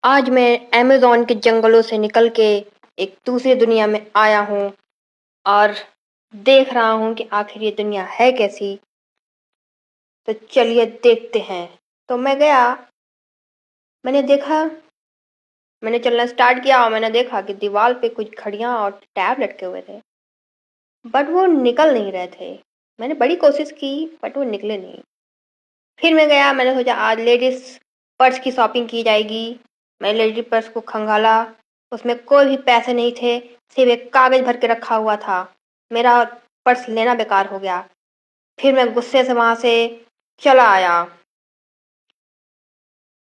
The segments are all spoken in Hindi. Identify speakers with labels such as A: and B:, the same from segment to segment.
A: आज मैं अमेज़न के जंगलों से निकल के एक दूसरी दुनिया में आया हूँ और देख रहा हूँ कि आखिर ये दुनिया है कैसी। तो चलिए देखते हैं। तो मैं गया, मैंने देखा, मैंने चलना स्टार्ट किया और मैंने देखा कि दीवार पे कुछ घड़ियाँ और टैब लटके हुए थे, बट वो निकल नहीं रहे थे। मैंने बड़ी कोशिश की बट वो निकले नहीं। फिर मैं गया, मैंने सोचा आज लेडीज पर्स की शॉपिंग की जाएगी। मैं लेडीज पर्स को खंगाला, उसमें कोई भी पैसे नहीं थे, सिर्फ एक कागज भर के रखा हुआ था। मेरा पर्स लेना बेकार हो गया। फिर मैं गुस्से से वहां से चला आया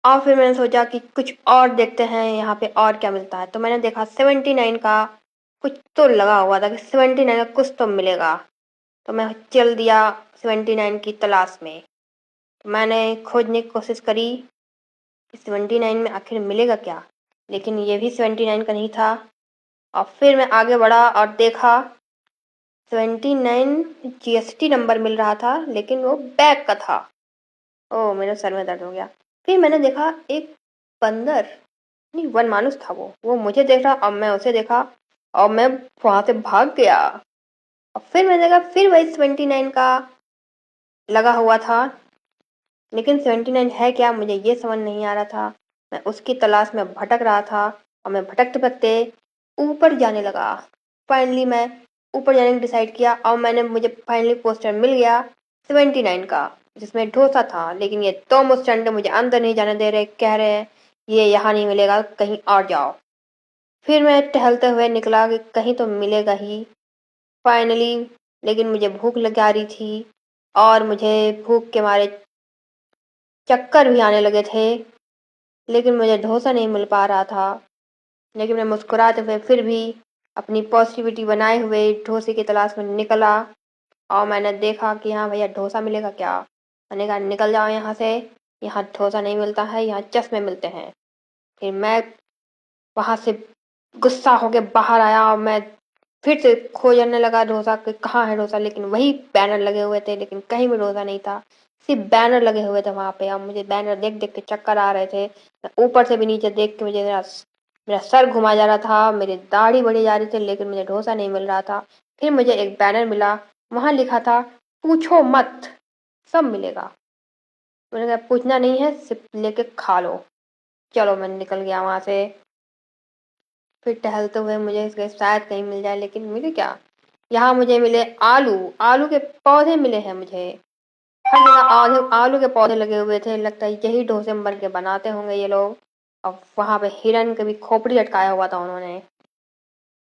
A: और फिर मैंने सोचा कि कुछ और देखते हैं यहाँ पे और क्या मिलता है। तो मैंने देखा 79 का कुछ तो लगा हुआ था कि 79 का कुछ तो मिलेगा। तो मैं चल दिया 79 की तलाश में। मैंने खोजने की कोशिश करी 79 में आखिर मिलेगा क्या, लेकिन ये भी 79 का नहीं था। और फिर मैं आगे बढ़ा और देखा 79 जीएसटी नंबर मिल रहा था, लेकिन वो बैग का था। ओह, मेरे सर में दर्द हो गया। फिर मैंने देखा एक बंदर, नहीं वन मानुस था, वो मुझे देख रहा और मैं उसे देखा और मैं वहां से भाग गया। और फिर मैंने देखा फिर वही 79 का लगा हुआ था, लेकिन 79 है क्या मुझे ये समझ नहीं आ रहा था। मैं उसकी तलाश में भटक रहा था और मैं भटकते भटकते ऊपर जाने लगा। फाइनली मैं ऊपर जाने की डिसाइड किया और मुझे फाइनली पोस्टर मिल गया 79 का, जिसमें डोसा था। लेकिन ये दो मुस्टंडे मुझे अंदर नहीं जाने दे रहे, कह रहे हैं ये यहाँ नहीं मिलेगा, कहीं और जाओ। फिर मैं टहलते हुए निकला कि कहीं तो मिलेगा ही फाइनली। लेकिन मुझे भूख लग आ रही थी और मुझे भूख के मारे चक्कर भी आने लगे थे, लेकिन मुझे डोसा नहीं मिल पा रहा था। लेकिन मैं मुस्कुराते हुए फिर भी अपनी पॉजिटिविटी बनाए हुए डोसे की तलाश में निकला और मैंने देखा कि हाँ भैया डोसा मिलेगा क्या। मैंने कहा निकल जाओ यहाँ से, यहाँ डोसा नहीं मिलता है, यहाँ चश्मे मिलते हैं। फिर मैं वहां से गुस्सा होके बाहर आया और मैं फिर से खोजने लगा डोसा कि कहाँ है डोसा। लेकिन वही बैनर लगे हुए थे, लेकिन कहीं भी डोसा नहीं था, सिर्फ बैनर लगे हुए थे वहां पे। और मुझे बैनर देख देख के चक्कर आ रहे थे। मैं ऊपर से भी नीचे देख के मुझे मेरा मेरा सर घुमा जा रहा था, मेरी दाढ़ी बढ़ी जा रही थी, लेकिन मुझे डोसा नहीं मिल रहा था। फिर मुझे एक बैनर मिला, वहां लिखा था पूछो मत, सब मिलेगा। मैंने कहा पूछना नहीं है, सिर्फ लेके खा लो। चलो मैं निकल गया वहां से। फिर टहलते हुए मुझे इसके शायद कहीं मिल जाए, लेकिन मिले क्या। यहाँ मुझे मिले आलू, आलू के पौधे मिले हैं मुझे। हर जगह आलू आलू के पौधे लगे हुए थे, लगता है यही डोसे बन के बनाते होंगे ये लोग। और वहां पे हिरन के भी खोपड़ी लटकाया हुआ था उन्होंने।